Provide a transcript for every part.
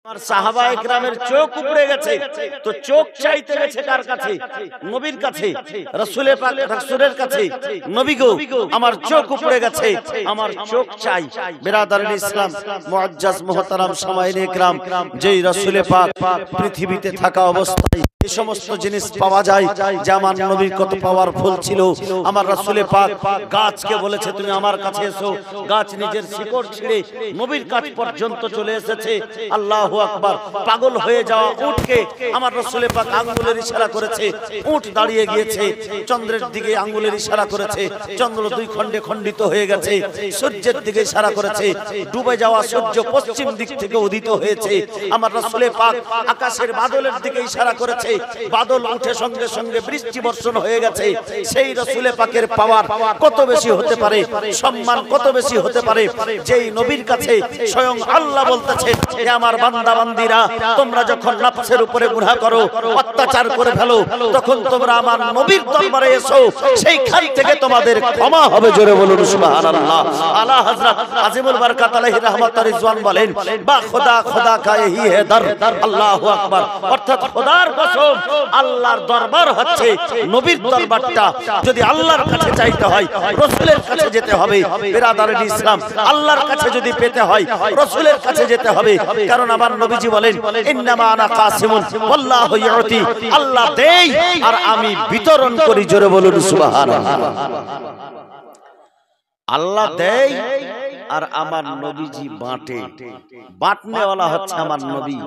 আর সাহাবায়ে কেরামের চোখ উপড়ে গেছে, তো চোখ চাইতে গেছে কার কাছে? নবীর কাছে, রাসূলের পাক রাসূলের কাছে। নবী গো, আমার চোখ উপড়ে গেছে, আমার চোখ চাই। বিরাদরুল ইসলাম, মুআজ্জাজ মুহতারাম সামাইনে ইকরাম, যেই রাসূলে পাক পৃথিবীতে থাকা অবস্থায় এই সমস্ত জিনিস পাওয়া যায় যে আমার নবীর কত পাওয়ারফুল ছিল। আমার রাসূলে পাক গাছকে বলেছে তুমি আমার কাছে এসো, গাছ নিজের শিকড় ছিঁড়ে নবীর কাছ পর্যন্ত চলে এসেছে। আল্লাহু আকবার। পাগল হয়ে যাওয়া উটকে আমার রাসূলে পাক আঙ্গুলের ইশারা করেছে, উট দাঁড়িয়ে গিয়েছে। চন্দ্রের দিকে আঙ্গুলের ইশারা করেছে, চন্দ্র দুই খণ্ডে খণ্ডিত হয়ে গেছে। সূর্যের দিকে ইশারা করেছে, ডুবে যাওয়া সূর্য পশ্চিম দিক থেকে উদিত হয়েছে। আমার রাসূলে পাক আকাশের বাদলের দিকে ইশারা করেছে, বাদল উঠে সঙ্গে সঙ্গে বৃষ্টি বর্ষণ হয়ে গেছে। সেই রাসূলে পাকের পাওয়ার কত বেশি হতে পারে, সম্মান কত বেশি হতে পারে, যেই নবীর কাছে স্বয়ং আল্লাহ বলতেছে যে আমার বান্দা বান্দীরা তোমরা যখন নফসের উপরে গুনাহ করো, অত্যাচার করে ফেলো, তখন তোমরা আমার নবীর দরবারে এসো, সেইখান থেকে তোমাদের ক্ষমা হবে। জোরে বলুন সুবহানাল্লাহ। আলা হযরত আজিমুল বারকাত আলাইহি রাহমাতুর রিজওয়ান বলেন, বা খোদা খোদা কা यही है दर। আল্লাহু আকবার। অর্থাৎ খোদার কসম, আল্লাহর দরবার হচ্ছে নবীর দরবারটা। যদি আল্লাহর কাছে চাইতে হয় রাসূলের কাছে যেতে হবে। বিরাদরুল ইসলাম, আল্লাহর কাছে যদি পেতে হয় রাসূলের কাছে যেতে হবে। কারণ আমার নবীজি বলেন, ইন্নামা আনা কাসিমুন ওয়াল্লাহু ইউতি। আল্লাহ দেয় আর আমি বিতরণ করি। জোরে বলুন সুবহানাল্লাহ। আল্লাহ দেয় আর আমার নবীজি বাঁটে। বাঁটনেওয়ালা হচ্ছে আমার নবী।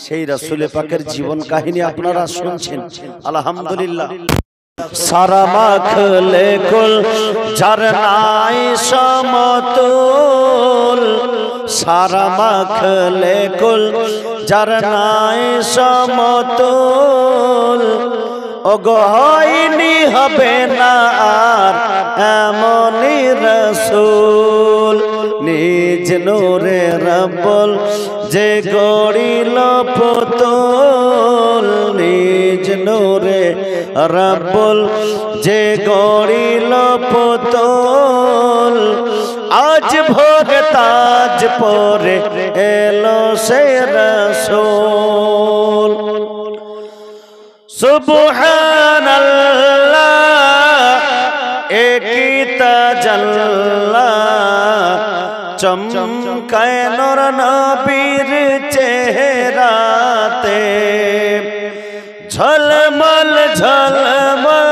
সেই রাসূলে পাকের জীবন কাহিনী আপনারা শুনছেন, আলহামদুলিল্লাহ। সারা মাখলে কুল ঝরনাই সমতুল, সারা মাখলে কুল ঝরনাই সমতুল। ওগো হয়নি হবে না আর এমনই রাসূল, নিজ নূরে রব্বুল যে গড়িল পুতুল, নিজ নূরে রব্বুল যে গড়িল পুতুল। আজ ভোর তাজ পরে এলো সে রাসূল। সুবহানাল্লাহ একি তাজাল্লা, চমকায় নূর নবীর চেহারাতে। ঝলমল ঝলমল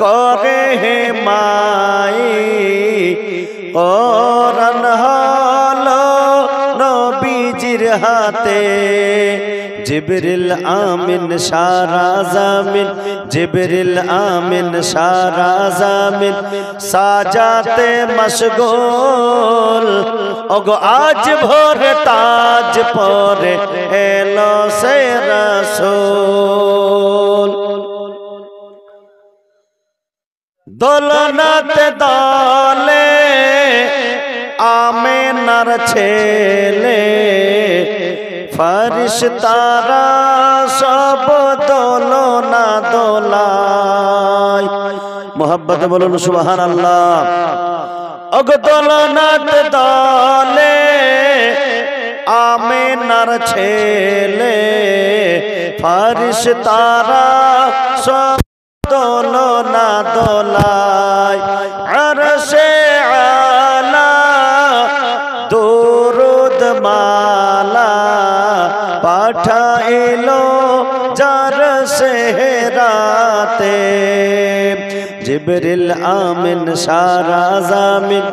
করে হে মাই, কোরআন হলো নবীজির হাতে। জিবরিল আমিন সারা জামিন, জিবরিল আমিন সারা জামিন সাজাতে মশগুল। ওগো আজ ভোর তাজ পরে এলো সে রাসূল। দোলনাতে দলে আমিনার ছেলে, ফেরেশতারা সব দোলনা দোলায়। মুহাব্বতে বলুন সুবহানাল্লাহ। ওগো দোলনাতে দলে আমিনার ছেলে, ফেরেশতারা সব দোলনা দোলায়। আরশে আলা দুরুদ মালা পাঠাইলো যার সেহরাতে। জিবরিল আমিন সারা জামিন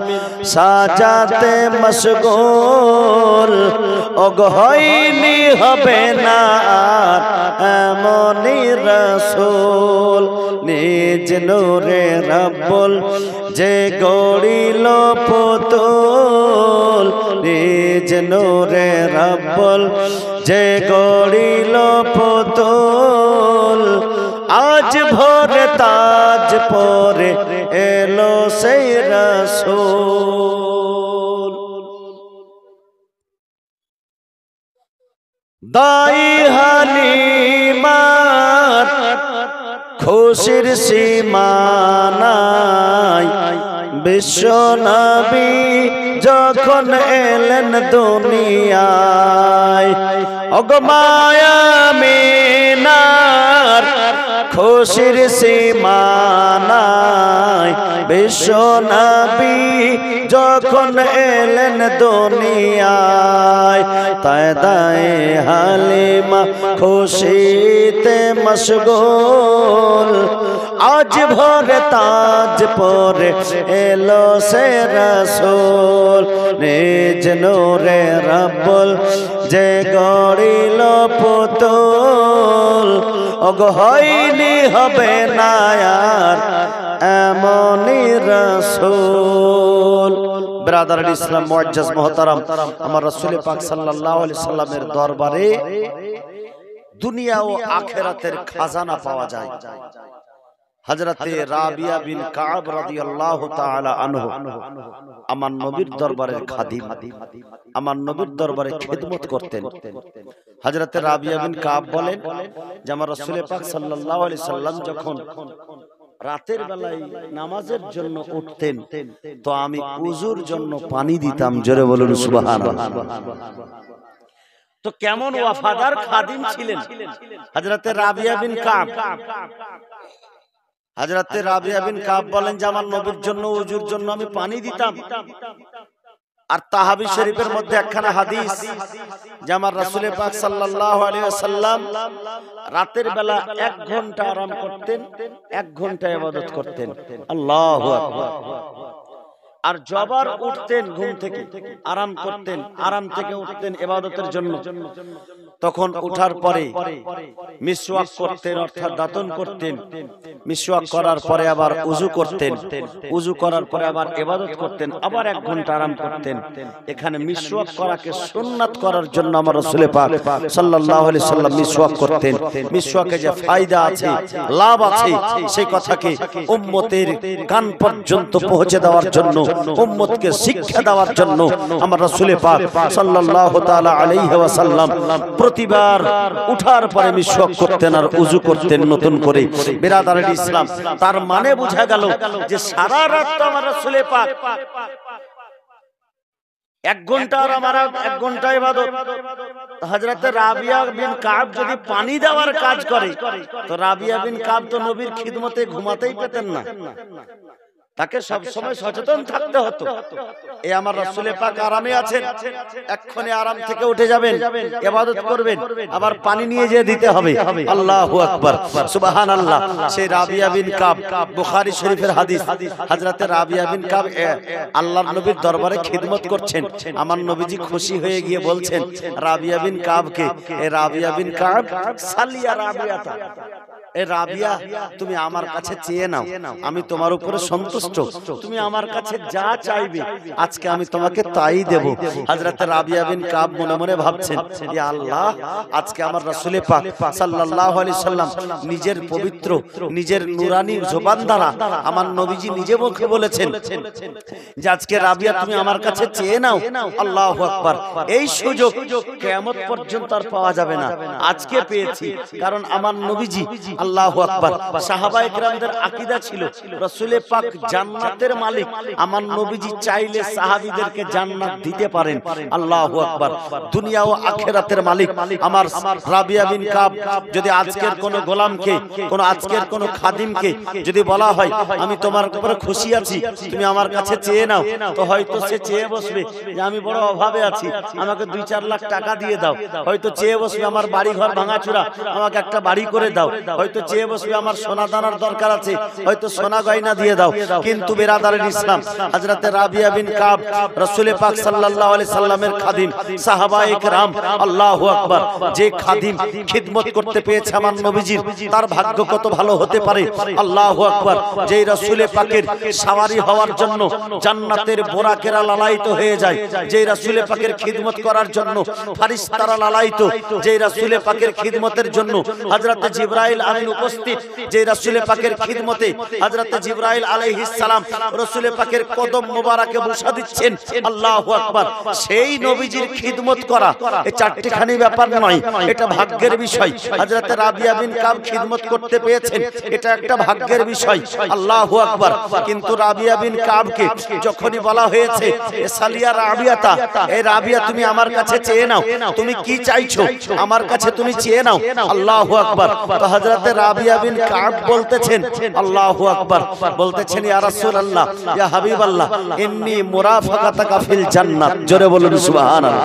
সাজাতে মশগুল। ওগো হয়নি হবে না আর এমনই রাসূল, নিজ নূরে রব্বুল যে গড়িল পুতুল, নিজ নূরে রব্বুল যে গড়িল পুতুল। আজ ভোর তাজ পরে এলো সেই রাসূল। দাই হালিমার খুশির সীমা নাই, বিশ্ব নবী যখন এলেন দুনিয়ায়, ওগো মায়া মিনার খুশির সীমা নাই। বিশ্ব নবী যখন এলেন দুনিয়ায়, তাই দায়ে হালিমা খুশিতে মশগুল। আজ ভোরে তাজ পরে এলো সে রাসূল, নিজ নূরে রব্বুল যে গড়িল পুতুল। ওগো হয়নি হবে না আর এমনই রাসূল। বিরাদার ইসলাম মুআজ্জাজ মুহতারাম, আমার রাসূল পাক সাল্লাল্লাহু আলাইহি সাল্লামের দরবারে দুনিয়া ও আখিরাতের খাজানা পাওয়া যায়। হযরতে রাবিয়া বিন কাব রাদিয়াল্লাহু তাআলা আনহু আমার নবীর দরবারের খাদিম, আমার নবীর দরবারে খিদমত করতেন। হযরতে রাবিয়া বিন কাব বলেন যে আমার রাসূল পাক সাল্লাল্লাহু আলাইহি সাল্লাম যখন রাতের বেলায় নামাজের জন্য উঠতেন, তো আমি উযুর জন্য পানি দিতাম। জোরে বলুন সুবহানাল্লাহ। তো কেমন ওয়াফাদার খাদিম ছিলেন হযরতে রাবিয়া বিন কাব। হযরতে রাবিয়া বিন কাব বলেন যে আমার নবীর জন্য উযুর জন্য আমি পানি দিতাম। আর তাহাবি শরীফের মধ্যে একখানা হাদিস যে আমার রাসূল পাক সাল্লাল্লাহু আলাইহি ওয়াসাল্লাম রাতের বেলা 1 ঘন্টা আরাম করতেন, 1 ঘন্টা ইবাদত করতেন। আল্লাহু আকবার। আর জবার উঠতেন ঘুম থেকে, আরাম করতেন, আরাম থেকে উঠতেন ইবাদতের জন্য। তখন উঠার পরে মিসওয়াক করতেন, অর্থাৎ দাঁতন করতেন। মিসওয়াক করার পরে আবার উযু করতেন, উযু করার পরে আবার ইবাদত করতেন, আবার 1 ঘন্টা আরাম করতেন। এখানে মিসওয়াক করাকে সুন্নাত করার জন্য আমার রাসূল পাক সাল্লাল্লাহু আলাইহি সাল্লাম মিসওয়াক করতেন। মিসওয়াকে যে ফায়দা আছে, লাভ আছে, সেই কথাকে উম্মতের কান পর্যন্ত পৌঁছে দেওয়ার জন্য, উম্মতকে শিক্ষা দেওয়ার জন্য আমার রাসূল পাক সাল্লাল্লাহু তাআলা আলাইহি ওয়াসাল্লাম প্রতিবার উঠার পরে মিসওয়াক করতেন আর উযু করতেন নতুন করে। বিরাদার ইসলাম, তার মানে বোঝা গেল যে সারা রাত তো আমার রাসূল পাক 1 ঘন্টা আর আমার 1 ঘন্টা ইবাদত। হযরতে রাবিয়া বিন কাব যদি পানি দেওয়ার কাজ করে, তো রাবিয়া বিন কাব তো নবীর খিদমতে ঘুমাতেই পেতেন না, তাকে সব সময় সচেতন থাকতে হতো। এই আমার রাসূল পাক আরামে আছেন, এক্ষুনি আরাম থেকে উঠে যাবেন, ইবাদত করবেন, আবার পানি নিয়ে যেয়ে দিতে হবে। আল্লাহু আকবার, সুবহানাল্লাহ। সেই রাবিয়া বিন কাব, বুখারী শরীফের হাদিস, হযরতে রাবিয়া বিন কাব আল্লাহর নবীর দরবারে খিদমত করছেন। আমার নবীজি খুশি হয়ে গিয়ে বলছেন রাবিয়া বিন কাবকে, এ রাবিয়া বিন কাব সালিয়া রাবিয়াতা, এ রাবিয়া তুমি আমার কাছে চেয়ে নাও, আমি তোমার উপরে সন্তুষ্ট, তুমি আমার কাছে যা চাইবে আজকে আমি তোমাকে তাই দেব। হযরত রাবিয়া বিন কাব মনে মনে ভাবছেন, ইয়া আল্লাহ, আজকে আমার রাসূল পাক সাল্লাল্লাহু আলাইহি সাল্লাম নিজের পবিত্র, নিজের নূরানী জবান দ্বারা আমার নবীজি নিজে মুখে বলেছেন যে আজকে রাবিয়া তুমি আমার কাছে চেয়ে নাও। আল্লাহু আকবার। এই সুযোগ কিয়ামত পর্যন্ত আর পাওয়া যাবে না, আজকে পেয়েছি। কারণ আমার নবীজি, আল্লাহু আকবার, সাহাবায়ে কেরামদের আকীদা ছিল রাসূল পাক জান্নাতের মালিক। আমার নবীজি চাইলে সাহাবীদেরকে জান্নাত দিতে পারেন। আল্লাহু আকবার। দুনিয়া ও আখিরাতের মালিক আমার রাবিয়া বিন কাব যদি আজকের কোন গোলামকে, কোন আজকের কোন খাদিমকে যদি বলা হয় আমি তোমার উপরে খুশি আছি, তুমি আমার কাছে চেয়ে নাও, তো হয়তো সে চেয়ে বসবে যে আমি বড় অভাবে আছি, আমাকে 2-4 লাখ টাকা দিয়ে দাও। হয়তো চেয়ে বসবে আমার বাড়ি ঘর ভাঙাচুরা, আমাকে একটা বাড়ি করে দাও। হয়তো চেয়ে বসবে আমার সোনা দানার দরকার আছে, হয়তো সোনা গয়না দিয়ে দাও। কিন্তু বিরাদারের ইসলাম, হযরতে রাবিয়া বিন কাব রাসূল পাক সাল্লাল্লাহু আলাইহি সাল্লামের খাদিম, সাহাবায়ে কেরাম, আল্লাহু আকবার, যে খাদিম খিদমত করতে পেয়েছে আমার নবীজির, তার ভাগ্য কত ভালো হতে পারে। আল্লাহু আকবার। যেই রাসূল পাকের সওয়ারি হওয়ার জন্য জান্নাতের বোরাকেরা লালায়িত হয়ে যায়, যেই রাসূল পাকের খিদমত করার জন্য ফেরেশতারা লালায়িত, যেই রাসূল পাকের খিদমতের জন্য হযরত জিবরাইল আমিন উপস্থিত, যে রাসূল পাকের খিদমতে হযরত জিবরাইল আলাইহিস সালাম রাসূল পাকের কদম মোবারকে বসা দিচ্ছেন। আল্লাহু আকবার। সেই নবীজির খিদমত করা এই চারটিখানি ব্যাপার নয়, এটা ভাগ্যের বিষয়। হযরত রাবিয়া বিন কাব খিদমত করতে পেয়েছেন, এটা একটা ভাগ্যের বিষয়। আল্লাহু আকবার। কিন্তু রাবিয়া বিন কাবকে যখনই বলা হয়েছে সালিয়া রাবিয়াতা, এই রাবিয়া তুমি আমার কাছে চেয়ে নাও, তুমি কি চাইছো আমার কাছে তুমি চেয়ে নাও। আল্লাহু আকবার। তো হযরত রাবিয়া বিন কাব বলতেছেন, আল্লাহু আকবার, বলতেছেন ইয়া রাসূলুল্লাহ ইয়া হাবিবাল্লাহ ইন্নী মুরাফাকাতাকা ফিল জান্নাত। জোরে বলুন সুবহানাল্লাহ।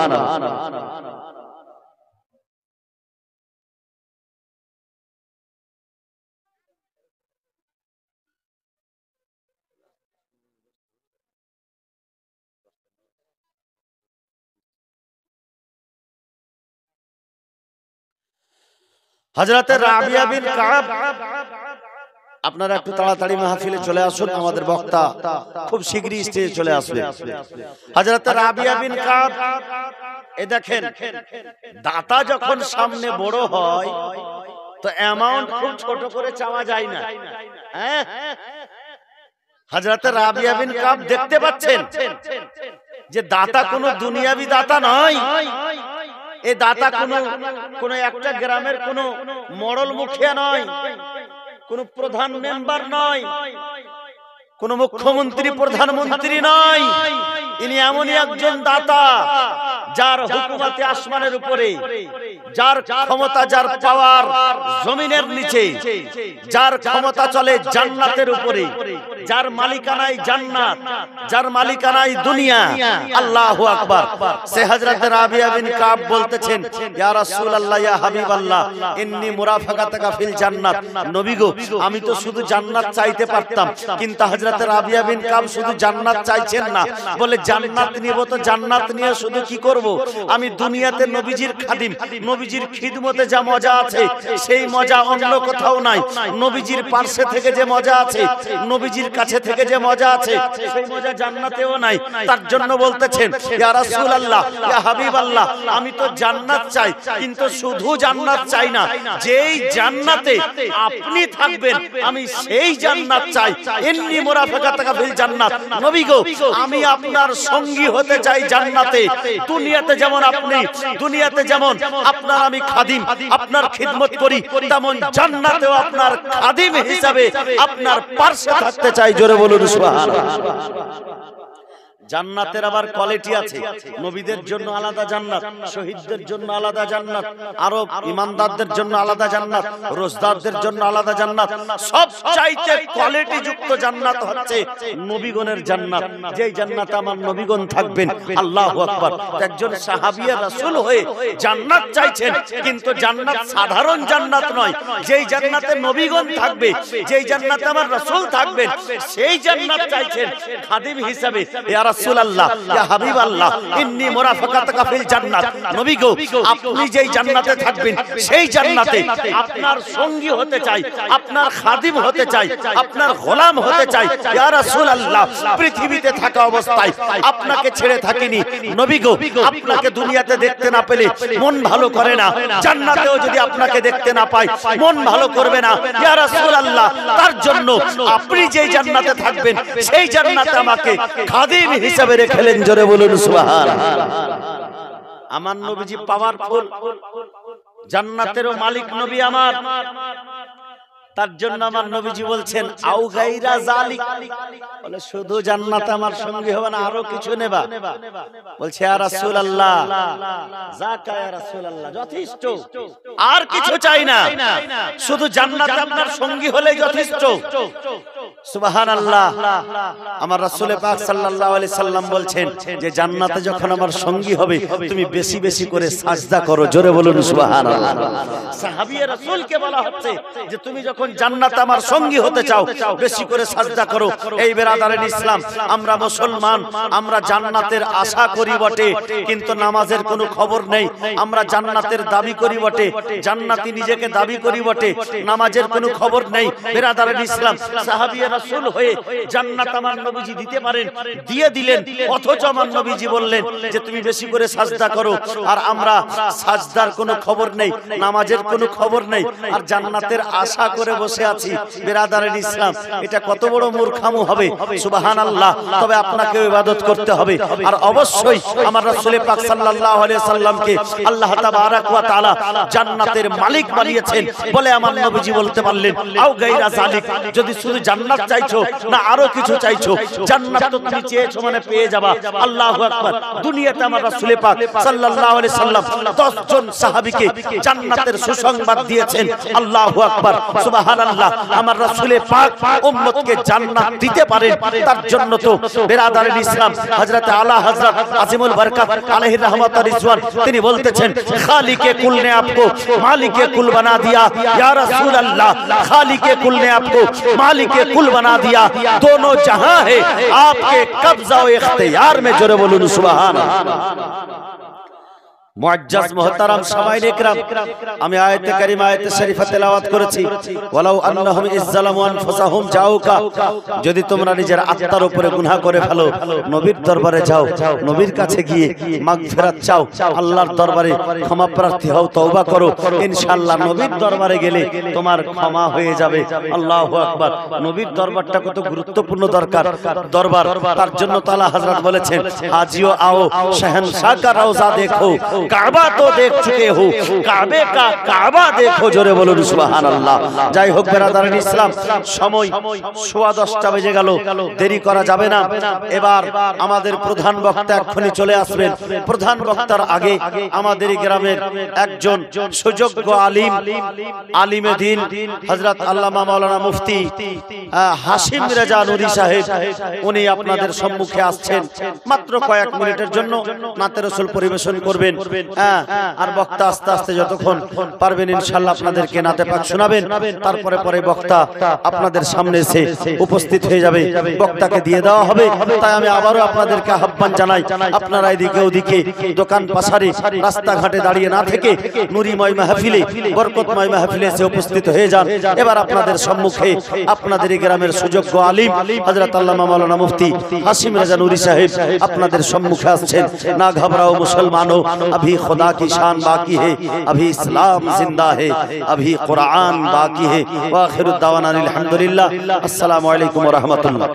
হযরত রাবিয়া বিন কাব, আপনারা একটু তাড়াতাড়ি মাহফিলে চলে আসুন, আমাদের বক্তা খুব শীঘ্রই স্টেজে চলে আসবে। হযরত রাবিয়া বিন কাব, এই দেখেন দাতা যখন সামনে বড় হয় তো অ্যামাউন্ট খুব ছোট করে চাওয়া যায় না। হ্যাঁ, হযরত রাবিয়া বিন কাব দেখতে পাচ্ছেন যে দাতা কোনো দুনিয়াবি দাতা নয়, এই দাতা কোনো একটা গ্রামের কোনো মডল মুখিয়া নয়, কোন প্রধান মেম্বার নয়, কোন মুখ্যমন্ত্রী প্রধানমন্ত্রী নয়। ইনি এমনই একজন দাতা যার হুকুমতে আসমানের উপরে, যার ক্ষমতা, যার পাওয়ার জমিনের নিচে, যার ক্ষমতা চলে জান্নাতের উপরে, যার মালিকানায় জান্নাত, যার মালিকানায় দুনিয়া। আল্লাহু আকবার। সে হযরত রাবিয়া বিন কাব বলতেছেন ইয়া রাসূলুল্লাহ ইয়া হাবিবাল্লাহ ইন্নী মুরাফাকাতাকা ফিল জান্নাত। নবী গো, আমি তো শুধু জান্নাত চাইতে পারতাম, কিন্তু হযরত রাবিয়া বিন কাব শুধু জান্নাত চাইছেন না, বলে জান্নাত নিব তো জান্নাত নিয়ে শুধু কি করব, আমি দুনিয়াতে নবীজির খাদিম, নবীজির খিদমতে যা মজা আছে সেই মজা অন্য কোথাও নাই। নবীজির পাশে থেকে যে মজা আছে, নবীজির কাছে থেকে যে মজা আছে, সেই মজা জান্নাতেও নাই। তার জন্য বলতেছেন ইয়া রাসূলুল্লাহ ইয়া হাবিবাল্লাহ, আমি তো জান্নাত চাই, কিন্তু শুধু জান্নাত চাই না, যেই জান্নাতে আপনি থাকবেন আমি সেই জান্নাত চাই। ইন্নী মুরাফাকাতাকা ফিল জান্নাত। নবী গো, আমি আপনার সঙ্গী হতে চাই জান্নাতে। দুনিয়াতে যেমন আপনি, দুনিয়াতে যেমন আপনার আমি খাদিম, আপনার খিদমত করি, তেমন জান্নাতেও আপনার খাদিম হিসাবে আপনার পাশে থাকতে চাই। জোরে বলুন সুবহানাল্লাহ। জান্নাতের আবার কোয়ালিটি আছে, নবীদের জন্য আলাদা জান্নাত, শহীদদের জন্য আলাদা জান্নাত, আরো ইমানদারদের জন্য আলাদা জান্নাত, রোজদারদের জন্য আলাদা জান্নাত। সব চাইতে কোয়ালিটি যুক্ত জান্নাত হচ্ছে নবীগণের জান্নাত, যেই জান্নাতে আমার নবীগণ থাকবেন। আল্লাহু আকবার। একজন সাহাবীয়ে রাসূল হয়ে জান্নাত চাইছেন, কিন্তু জান্নাত সাধারণ জান্নাত নয়, যেই জান্নাতে নবীগণ থাকবে, যেই জান্নাতে আমার রাসূল থাকবেন, সেই জান্নাত চাইছেন খাদিম হিসাবে। ইয়া রাসূলুল্লাহ ইয়া হাবিবাল্লাহ ইন্নী মুরাফাকাতাকা ফিল জান্নাত। নবী গো, আপনি যেই জান্নাতে থাকবেন সেই জান্নাতে আপনার সঙ্গী হতে চাই, আপনার খাদিম হতে চাই, আপনার গোলাম হতে চাই। ইয়া রাসূলুল্লাহ, পৃথিবীতে থাকা অবস্থায় আপনাকে ছেড়ে থাকিনি। নবী গো, আপনাকে দুনিয়াতে দেখতে না পেলে মন ভালো করে না, জান্নাতেও যদি আপনাকে দেখতে না পাই মন ভালো করবে না। ইয়া রাসূলুল্লাহ, তার জন্য আপনি যেই জান্নাতে থাকবেন সেই জান্নাতে আমাকে খাদিম হিসাবে রেখেলেন। জোরে বলুন সুবহানাল্লাহ। আমার নবীজি পাওয়ারফুল, জান্নাতেরও মালিক নবী আমার। তার জন্য আমার নবীজি বলছেন আও গায়রা যালিক, বলে শুধু জান্নাতে আমার সঙ্গী হবে না, আরো কিছু নেবা। বলছে ইয়া রাসূলুল্লাহ, যাকা ইয়া রাসূলুল্লাহ, যথেষ্ট, আর কিছু চাই না, শুধু জান্নাতে আপনার সঙ্গী হলেই যথেষ্ট। সুবহানাল্লাহ। আমার রাসূল পাক সাল্লাল্লাহু আলাইহি সাল্লাম বলছেন যে জান্নাতে যখন আমার সঙ্গী হবে তুমি বেশি বেশি করে সাজদা করো। জোরে বলুন সুবহানাল্লাহ। সাহাবীয়ে রাসূলকে বলা হচ্ছে যে তুমি যখন জান্নাতে আমার সঙ্গী হতে চাও বেশি করে সাজদা করো। এই বেরাদারের ইসলাম, আমরা মুসলমান, আমরা জান্নাতের আশা করি বটে, কিন্তু নামাজের কোনো খবর নেই। আমরা জান্নাতের দাবি করি বটে, জান্নাতি নিজেকে দাবি করি বটে, নামাজের কোনো খবর নেই। বেরাদারের ইসলাম, সাহাবীয়ে রাসূল হয়ে জান্নাত আমার নবীজি দিতে পারেন, দিয়ে দিলেন। অথচ আমার নবীজি বললেন যে তুমি বেশি করে সাজদা করো, আর আমরা সাজদার কোনো খবর নেই, নামাজের কোনো খবর নেই, আর জান্নাতের আশা করে বসে আছি। বিরাদারের ইসলাম, এটা কত বড় মূর্খামু হবে। সুবহানাল্লাহ। তবে আপনাকে ইবাদত করতে হবে, আর অবশ্যই আমার রাসূল পাক সাল্লাল্লাহু আলাইহি সাল্লামকে আল্লাহ তাবারাক ওয়া তাআলা জান্নাতের মালিক বানিয়েছেন বলে আমার নবীজি বলতে পারলেন, আও গায়রা যালিক, যদি শুধু জান্নাত চাইছো না আরো কিছু চাইছো, জান্নাত তো তুমি চেয়েছো মানে পেয়ে যাবা। আল্লাহু আকবার। দুনিয়াতে আমার রাসূল পাক সাল্লাল্লাহু আলাইহি সাল্লাম 10 জন সাহাবীকে জান্নাতের সুসংবাদ দিয়েছেন। আল্লাহু আকবার, সুবহানাল্লাহ। আমার রাসূল পাক উম্মতকে জান্নাত দিতে পারেন, তার জন্য তো বিরাদারের ইসলাম হযরত আলা হযরত আজিমুল বরকত আলাইহি रहमत और रिजवान তিনি বলতেছেন, খালিকে কুল ने आपको मालिके कुल बना दिया या रसूल अल्लाह, खालिके कुल ने आपको मालिके कुल बना दिया, दोनों जहां है आपके कब्जा और इख्तियार में। जोरे बोलूं सुभान अल्लाह। মুআজ্জাজ মুহতারাম সামাইন ইকরাম, আমি আয়াতে কারিমা আয়াতে শরীফা তেলাওয়াত করেছি, ওয়ালাউ আন্নাহুম ইজ্জালামু আনফুসাহুম জাউকা, যদি তোমরা নিজের আত্মার উপরে গুনাহ করে ফেলো, নবীর দরবারে যাও, নবীর কাছে গিয়ে মাগফিরাত চাও, আল্লাহর দরবারে ক্ষমা প্রার্থী হও, তওবা করো, ইনশাআল্লাহ নবীর দরবারে গেলে তোমার ক্ষমা হয়ে যাবে। আল্লাহু আকবার। নবীর দরবারটা কত গুরুত্বপূর্ণ দরবার, তার জন্য তাআলা হযরত বলেছেন, হাজিও আও শহনशाह का রওজা দেখো, কাবা তো দেখ চুকে হো, কাবে কা কাবা দেখো। জোরে বলুন সুবহানাল্লাহ। যাই হোক বিরাদারিন ইসলাম, সময় 10:15 বেজে গেল, দেরি করা যাবে না। এবার আমাদের প্রধান বক্তা এক্ষুনি চলে আসবেন। প্রধান বক্তার আগে আমাদের গ্রামের একজন সুযোগ্য আলিমে দ্বীন হযরত আল্লামা মাওলানা মুফতি হাশিম রেজা নুরি সাহেব, উনি আপনাদের সম্মুখে আসছেন। মাত্র কয়েক মিনিটের জন্য নাতে রাসূল পরিবেশন করবেন। আর বক্তা আস্তে আস্তে যতক্ষণ পারবেন ইনশাআল্লাহ আপনাদেরকে নাতে পাক শোনাবেন। তারপরে পরে বক্তা আপনাদের সামনে এসে উপস্থিত হয়ে যাবে, বক্তাকে দিয়ে দেওয়া হবে। তাই আমি আবারও আপনাদেরকে আহ্বান জানাই, আপনারা এদিকে ওদিকে দোকান পাশারে রাস্তাঘাটে দাঁড়িয়ে না থেকে নুরিময় মাহফিলে, বরকতময় মাহফিলে এসে উপস্থিত হয়ে যান। এবার আপনাদের সম্মুখে আপনাদের গ্রামের সুযোগ্য আলিম হযরত আল্লামা মাওলানা মুফতি হাশিম রেজা নুরি সাহেব আপনাদের সম্মুখে আসছেন। না ঘাবড়াও মুসলমানো, अभी खुदा की शान बाकी है, अभी इस्लाम जिंदा है, अभी कुरान बाकी है। व आखिरु दावाना अल्हम्दुलिल्लाह। अस्सलामु अलैकुम व रहमतुल्लाह।